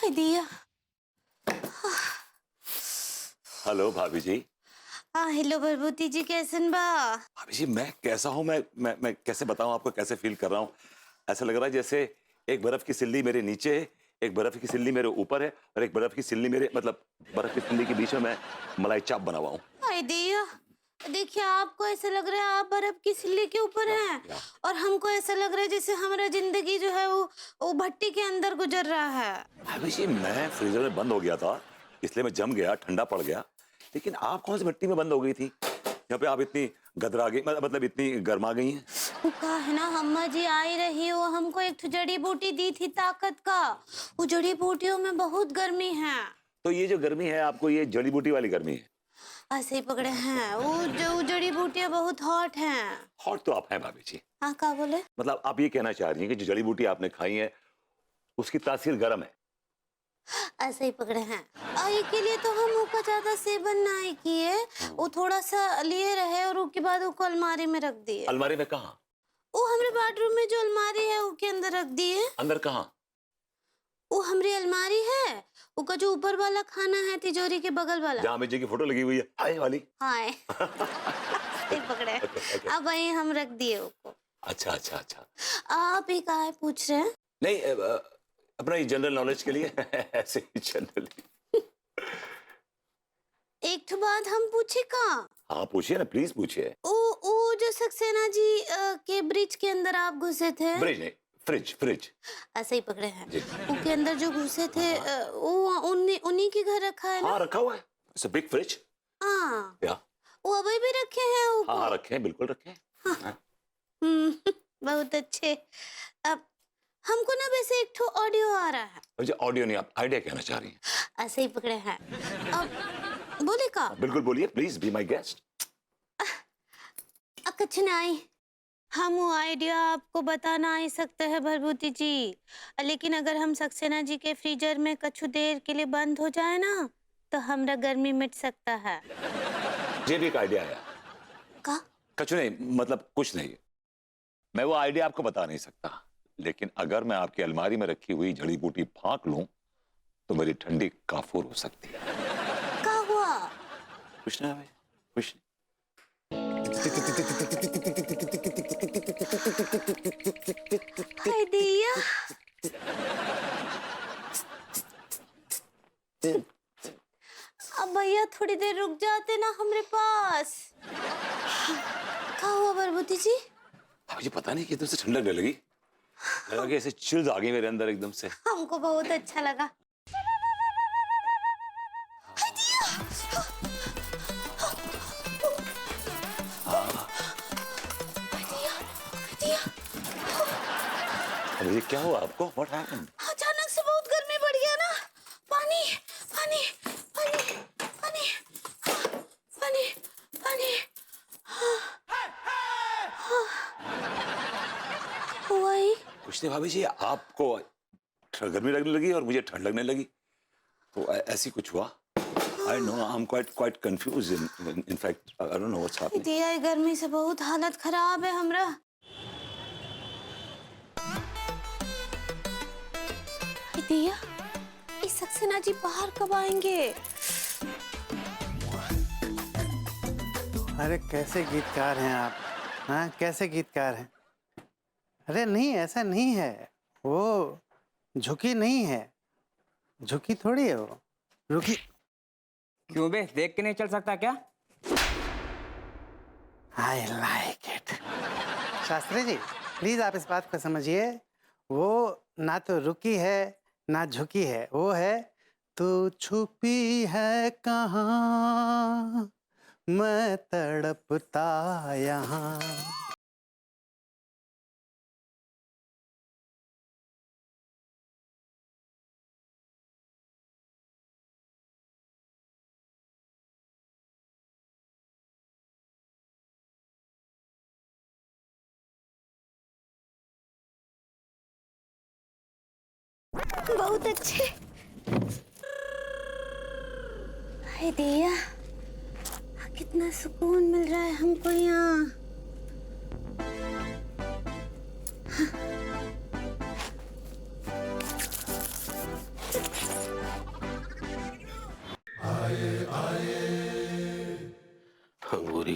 हाय दिया। हेलो भाभी जी। हाँ हेलो भरभूति जी, कैसन बा? भाभी जी मैं कैसा हूँ, मैं कैसे बताऊँ आपको कैसे फील कर रहा हूँ। ऐसा लग रहा है जैसे एक बर्फ की सिल्ली मेरे नीचे है, एक बर्फ की सिल्ली मेरे ऊपर है और एक बर्फ की सिल्ली मेरे मतलब बर्फ की सिल्ली के बीच में मैं मलाई चाप बना हुआ हूँ। हाय दिया, देखिए आपको ऐसा लग रहा है आप बर्फ की सिल्ली के ऊपर हैं या। और हमको ऐसा लग रहा है जैसे हमारा जिंदगी जो है वो भट्टी के अंदर गुजर रहा है। भाभी जी मैं फ्रीजर में बंद हो गया था इसलिए मैं जम गया, ठंडा पड़ गया। लेकिन आप कौन सी भट्टी में बंद हो गई थी? यहाँ पे आप इतनी गदरा गई, मतलब इतनी गर्मा गई हैं। वो कहा है ना, अम्मा जी आई रही, वो हमको एक तो जड़ी बूटी दी थी ताकत का। वो जड़ी बूटियों में बहुत गर्मी है। तो ये जो गर्मी है आपको, ये जड़ी बूटी वाली गर्मी है? ऐसे ही पकड़े हैं, वो जो जड़ी बूटियां बहुत हॉट हैं। हॉट तो आप हैं भाभी जी। हाँ क्या बोले? मतलब आप ये कहना चाह रही हैं कि जो जड़ी बूटी आपने खाई है उसकी तासीर गर्म है? ऐसे ही पकड़े हैं। आई के लिए तो हम उसका ज्यादा सेवन नहीं किए, वो थोड़ा सा लिए रहे और उसके बाद उसको अलमारी में रख दिए। अलमारी में कहाँ? वो हमारे बेडरूम में जो अलमारी है उसके अंदर रख दिए। अंदर कहाँ? वो हमारी अलमारी है, उसका जो ऊपर वाला खाना है तिजोरी के बगल वाला। जहाँ अमित जी की फोटो लगी हुई है, हाय वाली। हाँ सही पकड़े। okay. अब वही हम रख दिए उसको। अच्छा अच्छा अच्छा। आप ही काहे पूछ रहे हैं? नहीं अपना ये जनरल नॉलेज के लिए ऐसे ही जनरली। एक तो बात हम पूछे का। हाँ पूछिए ना, प्लीज पूछिए। वो जो सक्सेना जी के ब्रिज के अंदर आप घुसे थे। ब्रिज नहीं, फ्रिज फ्रिज। ऐसे ही पकड़े हैं। जी। उसके अंदर जो घुसे थे वो उन्हीं के घर रखा है ना? हाँ रखा हुआ है, इट्स अ बिग फ्रिज। हाँ या। वो अभी भी रखे हैं वो। हाँ रखे हैं, बिल्कुल रखे हैं। हाँ। बहुत अच्छे। अब हमको ना वैसे एक ठो ऑडियो आ रहा है। मुझे ऑडियो नहीं, आप आइडिया कहना चाह रही हैं? ऐसे ही पकड़े हैं। अब बोले का? बिल्कुल बोलिए, प्लीज बी माय गेस्ट। कुछ नहीं, हम वो आइडिया आपको बता नहीं सकते हैं भरभूति जी, लेकिन अगर हम सक्सेना जी के फ्रीजर में कुछ देर के लिए बंद हो जाए ना तो हमारा गर्मी मिट सकता है। ये भी एक आइडिया है। का? कुछ नहीं, मतलब कुछ नहीं। मैं वो आइडिया आपको बता नहीं सकता, लेकिन अगर मैं आपकी अलमारी में रखी हुई जड़ी बूटी फाँक लूं तो मेरी ठंडी काफूर हो सकती है। क्या हुआ? कुछ ना भाई, कुछ नहीं। हाय दिया। अब भैया थोड़ी देर रुक जाते ना हमारे पास। क्या हुआ भरभूति जी? मुझे पता नहीं कि एकदम से ठंडक लगी, लगा कि ऐसे चिल्स आ गई मेरे अंदर एकदम से। हमको बहुत अच्छा लगा। अब ये क्या हुआ आपको? What happened? अचानक से बहुत गर्मी बढ़ गया ना। पानी पानी पानी पानी पानी पानी। हुआ ही कुछ नहीं भाभी जी, आपको गर्मी लगने लगी और मुझे ठंड लगने लगी, तो ऐसी कुछ हुआ। I know, I'm quite confused. In fact, I don't know what's happening. दिया, ये गर्मी से बहुत हालत खराब है हमरा। दिया, इस सक्सेना जी बाहर कब आएंगे? अरे कैसे गीतकार हैं आप? हाँ कैसे गीतकार हैं? अरे नहीं, ऐसा नहीं है, वो झुकी नहीं है, झुकी थोड़ी है वो, रुकी। क्यों बे, देख के नहीं चल सकता क्या? I like it. Shastri ji please आप इस बात को समझिए, वो ना तो रुकी है ना झुकी है, वो है तू छुपी है कहाँ मैं तड़पता यहाँ। बहुत अच्छे। हाय दिया, कितना सुकून मिल रहा है हमको यहाँ।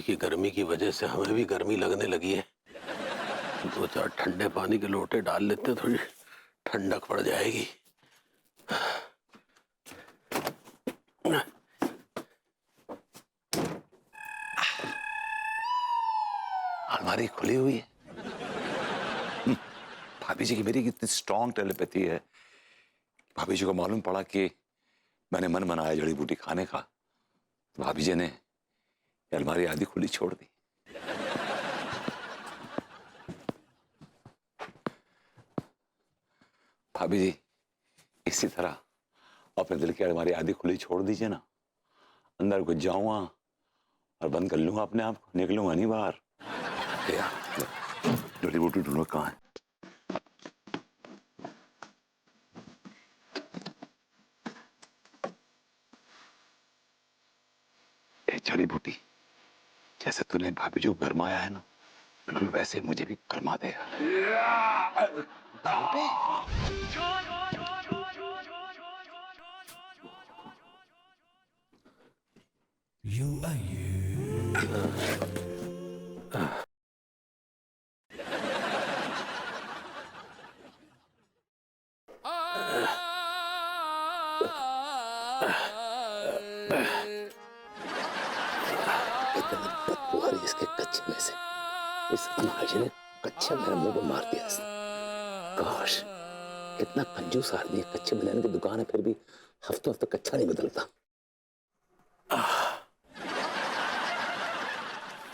होली की गर्मी की वजह से हमें भी गर्मी लगने लगी है। 2-4 ठंडे पानी के लोटे डाल लेते, थोड़ी ठंडक पड़ जाएगी। अलमारी खुली हुई है। भाभी जी की मेरी कितनी स्ट्रॉन्ग टेलीपैथी है। भाभी जी को मालूम पड़ा कि मैंने मन बनाया जड़ी बूटी खाने का, तो भाभी जी ने ये अलमारी आधी खुली छोड़ दी। भाभी जी इसी तरह अपने दिल की अलमारी आधी खुली छोड़ दीजिए ना, अंदर कुछ जाऊंगा और बंद कर लूंगा अपने आप को, निकलूंगा नहीं बाहर। जड़ी बूटी ढूंढो कहाँ है। जड़ी बूटी जैसे तूने भाभी जी को गरमाया है ना, बिल्कुल वैसे मुझे भी गरमा देगा। इतनी बदबू आ रही इसके कच्चे में से। इस अनाज ने कच्चे मेरे मुंह पे मार दिया इसने। काश, कितना कंजूस आदमी है। कच्चे बनाने की दुकान है, फिर भी हफ्तों हफ्ते कच्चा नहीं बदलता।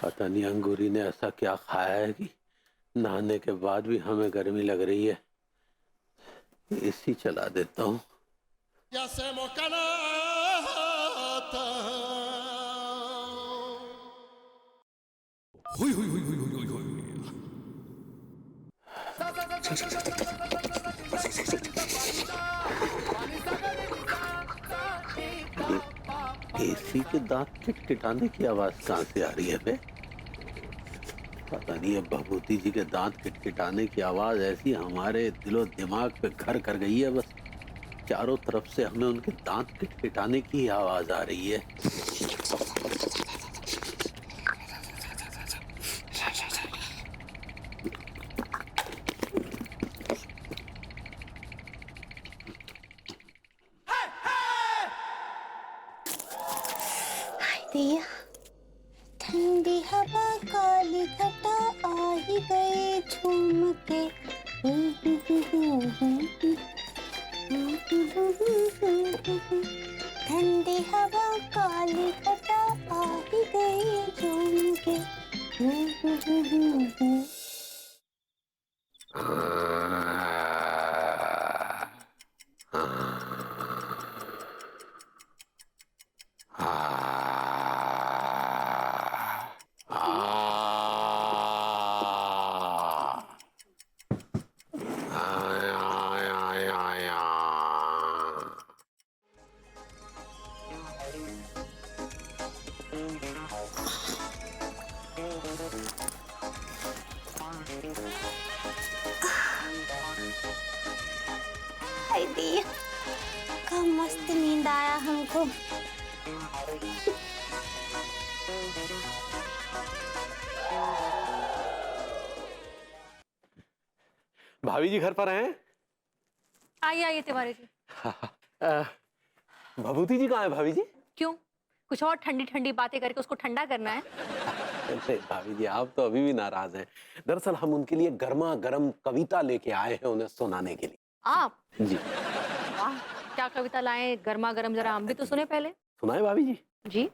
पता नहीं अंगूरी ने ऐसा क्या खाया है कि नहाने के बाद भी हमें गर्मी लग रही है। एसी चला देता हूँ। एसी के दांत किटकिटाने की आवाज कहां से आ रही है बे? पता नहीं है, भभूति जी के दांत किटकिटाने की आवाज ऐसी हमारे दिलो दिमाग पे घर कर गई है। बस चारों तरफ से हमें उनके दांत किटकिटाने की आवाज आ रही है। दिया ठंडी हवा काली घटा आ ही गए झूम के। ठंडी हवा काली घटा आ ही गए झूम के। हाय दिया, क्या मस्त नींद आया हमको। भाभी जी घर पर हैं? आइए आइए तिवारी जी। भभूति जी कहाँ है भाभी जी? क्यों, कुछ और ठंडी ठंडी बातें करके उसको ठंडा करना है? नहीं भाभी जी, आप तो अभी भी नाराज हैं। दरअसल हम उनके लिए गर्मा गर्म कविता लेके आए हैं उन्हें सुनाने के लिए। आप? जी। वाह, क्या कविता लाए गर्मा गर्म, जरा हम भी तो सुने पहले। सुनाए भाभी जी? जी।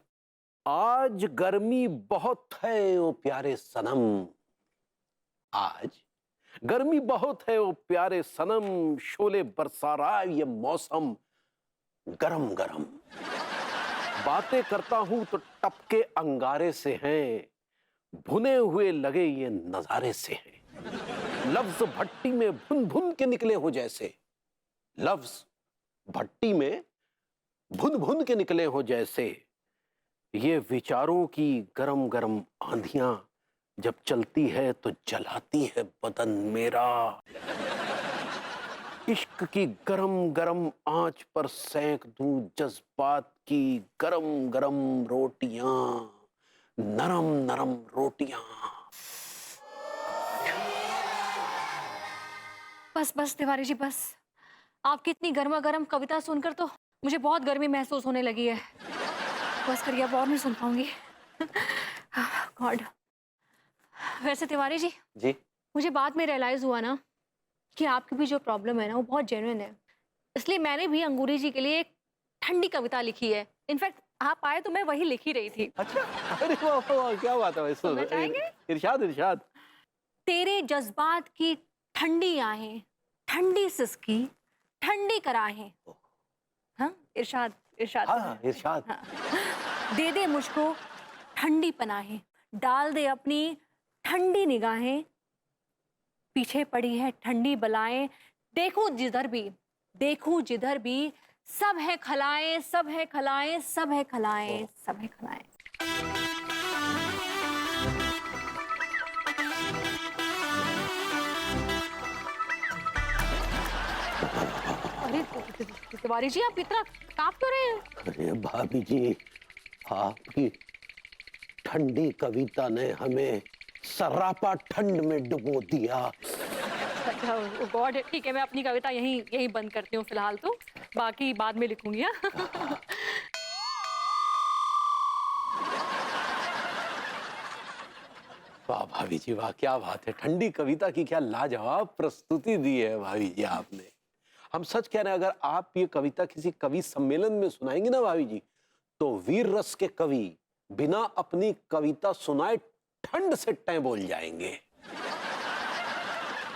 आज गर्मी बहुत है ओ प्यारे सनम, आज गर्मी बहुत है ओ प्यारे सनम, शोले बरसा रहा है ये मौसम गरम गरम। बातें करता हूं तो टपके अंगारे से हैं, भुने हुए लगे ये नजारे से हैं। लफ्ज भट्टी में भुन भुन के निकले हो जैसे, लफ्ज भट्टी में भुन भुन के निकले हो जैसे। ये विचारों की गरम गरम आंधियां जब चलती है तो जलाती है बदन मेरा। इश्क की गरम गरम आंच पर सेंक दूं जज्बात की गरम गरम रोटियां। नरम नरम रोटियां। बस बस तिवारी जी बस। आपकी इतनी गर्मा गर्म कविता सुनकर तो मुझे बहुत गर्मी महसूस होने लगी है। बस करिए, अब और नहीं सुन पाऊंगी। गॉड। वैसे तिवारी जी, जी मुझे बाद में रियलाइज हुआ ना कि आपकी भी जो प्रॉब्लम है ना वो बहुत जेन्युइन है। इसलिए मैंने भी अंगूरी जी के लिए एक ठंडी कविता लिखी है। इनफैक्ट आप आए तो मैं वही लिख ही रही थी। अच्छा, अरे वाह वाह वाह, क्या बात है भाई। सुनना चाहेंगे? इरशाद इरशाद। तेरे जज्बात की ठंडी आहें, ठंडी सिसकी, ठंडी कराहें। हाँ, इरशाद इरशाद। हाँ इरशाद। हाँ। दे दे मुझको ठंडी पनाहें, डाल दे अपनी ठंडी निगाहें, पीछे पड़ी है ठंडी बलाएं, देखूं जिधर भी, देखूं जिधर भी, सब है खलाएं, सब है खलाएं, सब है खलाएं, सब है खलाएं। अरे तिवारी जी, आप इतना कांप क्यों रहे हैं? अरे भाभी जी, आपकी ठंडी कविता ने हमें सरापा ठंड में डुबो दिया। अच्छा, गॉड, ठीक है, मैं अपनी कविता यहीं बंद करती हूँ फिलहाल, तो बाकी बाद में लिखूंगी। हाँ? वाह भाभी जी वाह, क्या बात है। ठंडी कविता की क्या लाजवाब प्रस्तुति दी है भाभी जी आपने। हम सच कह रहे हैं, अगर आप ये कविता किसी कवि सम्मेलन में सुनाएंगे ना भाभी जी, तो वीर रस के कवि बिना अपनी कविता सुनाए ठंड से टें बोल जाएंगे।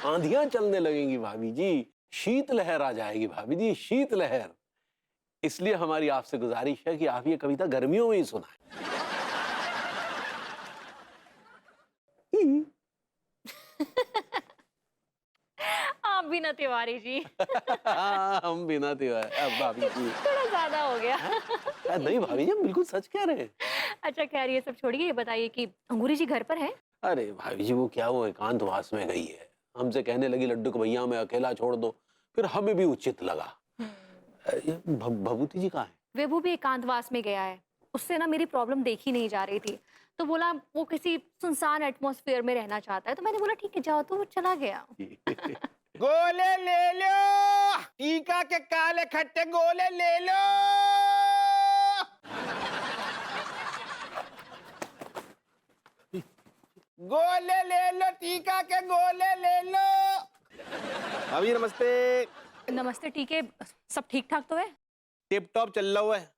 आंधियां चलने लगेंगी भाभी जी, शीत लहर आ जाएगी भाभी जी, शीत लहर। इसलिए हमारी आपसे गुजारिश है कि आप ये कविता गर्मियों में ही सुनाएं। आप भी ना तिवारी जी। हम बिना भाभी जी। थोड़ा ज्यादा हो गया। नहीं भाभी जी, हम बिल्कुल सच कह रहे हैं। अच्छा खैर, ये सब छोड़िए, ये बताइए कि अंगूरी जी घर पर है? अरे भाभी जी, वो क्या, वो एकांतवास में गई है। हमसे कहने लगी लड्डू को भैया मैं अकेला छोड़ दो, फिर हमें भी उचित लगा। ये भभूति जी कहाँ है? वो भी एकांतवास में गया है। उससे ना मेरी प्रॉब्लम देखी नहीं जा रही थी, तो बोला वो किसी सुनसान एटमॉस्फेयर में रहना चाहता है, तो मैंने बोला ठीक है जाओ, तो वो चला गया। गोले ले लो, टीका के काले खट्टे गोले ले लो। गोले ले लो, टीका के गोले ले लो। अभी नमस्ते। नमस्ते, ठीक है, सब ठीक ठाक तो है? टिप टॉप चल रहा है।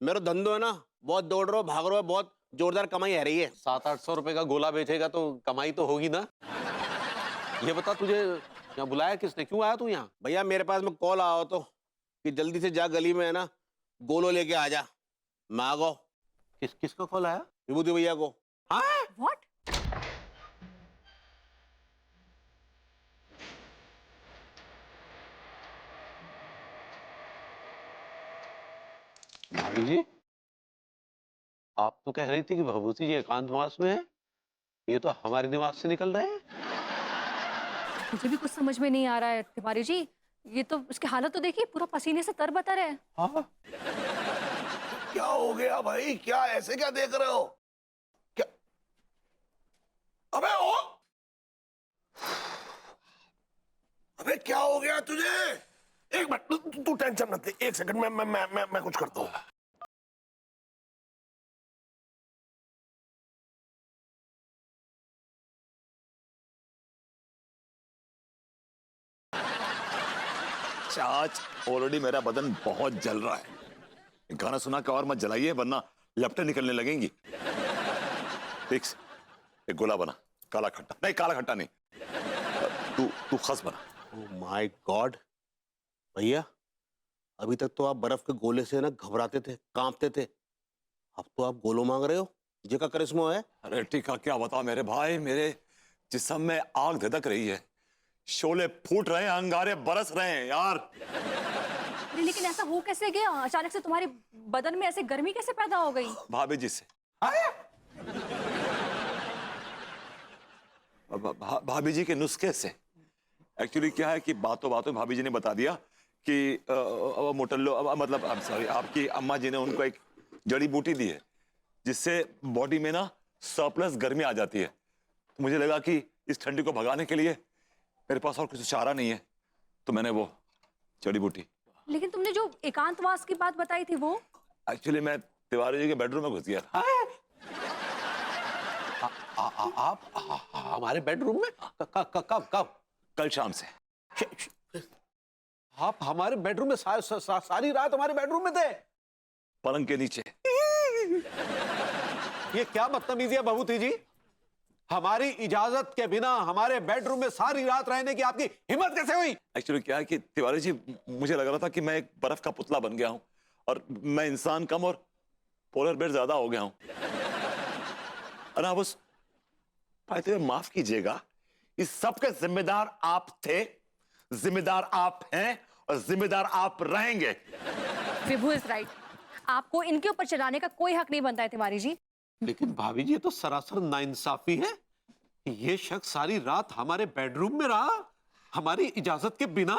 मेरा धंधो है ना, बहुत दौड़ रहा हो, भाग रहा हो, बहुत जोरदार कमाई आ रही है। 700-800 रुपए का गोला बेचेगा तो कमाई तो होगी ना। ये बता, तुझे यहाँ बुलाया किसने, क्यों आया तू यहाँ? भैया मेरे पास में कॉल आओ तो कि जल्दी से जा गली में है ना, गोलो लेके आ जा। मांगो। किसका कॉल आया? विभूति भैया को। हाँ व्हाट? भाभी जी, आप तो कह रही थी कि भभूति जी एकांतवास में है, ये तो हमारे निवास से निकल रहे हैं। मुझे भी कुछ समझ में नहीं आ रहा है तिवारी जी, ये तो उसकी हालत तो देखिए, पूरा पसीने से तरबतर है। हाँ, क्या हो गया भाई, क्या ऐसे क्या देख रहे हो? क्या? अबे ओ! अबे क्या हो गया तुझे? एक मिनट, तू टेंशन मत ले, एक सेकंड में मैं कुछ करता हूँ। आज ऑलरेडी मेरा बदन बहुत जल रहा है। गाना सुना के और मत जलाइए, वरना लपटें निकलने लगेंगी। फिक्स एक गोला बना, काला खट्टा नहीं, काला खट्टा नहीं, तू खस बना। ओह माय गॉड भैया, अभी तक तो आप बर्फ के गोले से ना घबराते थे, कांपते थे, अब तो आप गोलो मांग रहे हो। ये का करिश्मा है? अरे टीका क्या बताओ मेरे भाई, मेरे जिस्म में आग धधक रही है, शोले फूट रहे हैं, अंगारे बरस रहे हैं यार। लेकिन ऐसा हो कैसे गया? अचानक से तुम्हारे बदन में ऐसे गर्मी कैसे पैदा हो गई? भाभी जी से। भाभी जी के नुस्खे से। एक्चुअली क्या है कि बातों बातों भाभी जी ने बता दिया कि मोटल्लो, मतलब सॉरी, आपकी अम्मा जी ने उनको एक जड़ी बूटी दी है, जिससे बॉडी में ना सरप्लस गर्मी आ जाती है। तो मुझे लगा कि इस ठंडी को भगाने के लिए मेरे पास और कुछ चारा नहीं है, तो मैंने वो जड़ी बूटी। लेकिन तुमने जो एकांतवास की बात बताई थी वो? एक्चुअली मैं तिवारी जी के बेडरूम में घुस गया था। आप हमारे बेडरूम में कब? कल शाम से। आप हमारे बेडरूम में सारी रात हमारे बेडरूम में थे? पलंग के नीचे। ये क्या बदतमीजी है भभूति जी? हमारी इजाजत के बिना हमारे बेडरूम में सारी रात रहने की आपकी हिम्मत कैसे हुई? एक्चुअली क्या है कि तिवारी जी, मुझे लग रहा था कि मैं एक बर्फ का पुतला बन गया हूं और मैं इंसान कम और पोलर बेयर ज्यादा हो गया हूं। और आप उस पाते हुए माफ कीजिएगा, इस सब के जिम्मेदार आप थे, जिम्मेदार आप हैं और जिम्मेदार आप रहेंगे। विभू इज राइट। आपको इनके ऊपर चलाने का कोई हक नहीं बनता है तिवारी जी। लेकिन भाभी जी, ये तो सरासर नाइंसाफी है। ये शख्स सारी रात हमारे बेडरूम में रहा हमारी इजाजत के बिना।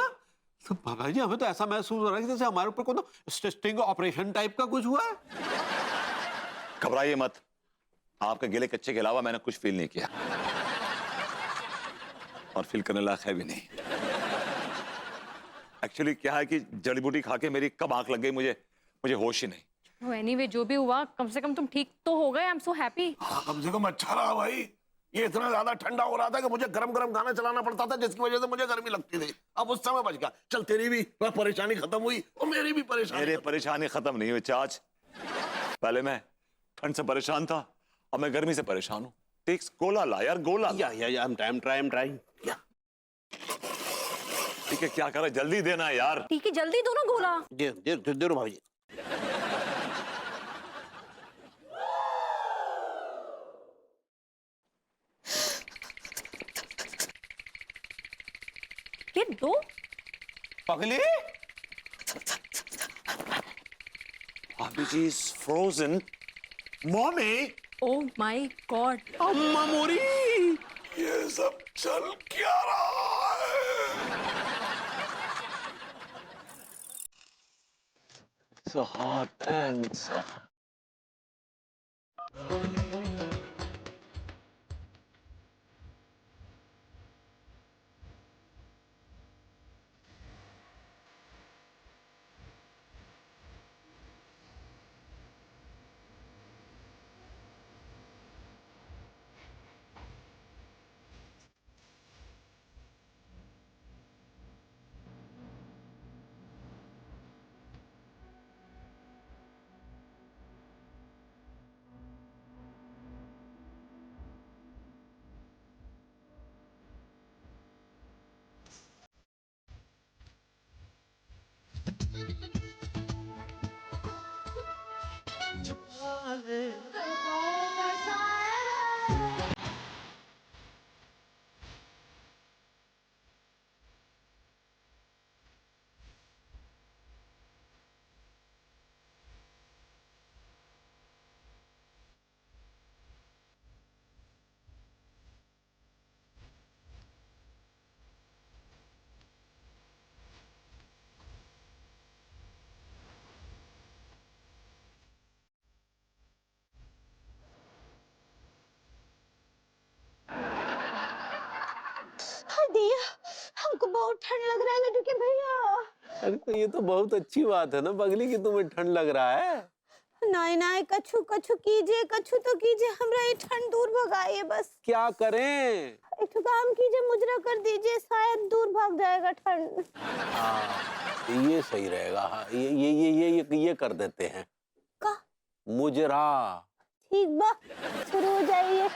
तो भाभी जी, हमें तो ऐसा महसूस हो रहा है कि जैसे हमारे ऊपर कोई स्टिंग ऑपरेशन टाइप का कुछ हुआ है। घबराइए मत, आपके गिले कच्चे के अलावा मैंने कुछ फील नहीं किया और फील करने लायक है भी नहीं। एक्चुअली क्या है कि जड़ी बूटी खा के मेरी कब आंख लग गई, मुझे होश ही नहीं। एनीवे जो भी हुआ, कम से कम तुम ठीक तो हो गए। I am so happy. कम से कम अच्छा रहा भाई। ये इतना ज्यादा ठंडा हो रहा था कि मुझे गरम गरम खाना चलाना पड़ता था, जिसकी वजह से मुझे गर्मी लगती थी। अब उस समय बच गया। चल, तेरी भी परेशानी खत्म हुई और मेरी भी मेरी परेशानी खत्म नहीं हुई चाच। पहले मैं ठंड से परेशान था, अब मैं गर्मी से परेशान हूँ। टेक्स गोला ला यार, गोला ला। I'm trying. ठीक है, क्या कर रहा है, जल्दी देना है यार। ठीक है, जल्दी दो ना गोला। दे रो भाभी जी। ये दो। पगली, Bhabhi ji is frozen. Mommy, oh my god. अम्मा मोरी। ये सब चल क्या रहा है? so hot and so... दिया, हमको बहुत ठंड लग रहा है लड्डू के भैया। अरे तो ये तो बहुत अच्छी बात है ना पगली कि तुम्हें ठंड लग रहा है। नहीं नहीं, कछु कछु कीजिए, कछु तो कीजिए, हमरा ये ठंड दूर भगाइए बस। क्या करें? एक तो काम कीजिए, मुजरा कर दीजिए, शायद दूर भाग जाएगा ठंड। हाँ, ये सही रहेगा। हाँ, ये कर देते हैं। का मुजरा। ठीक बा, शुरू हो जाइए।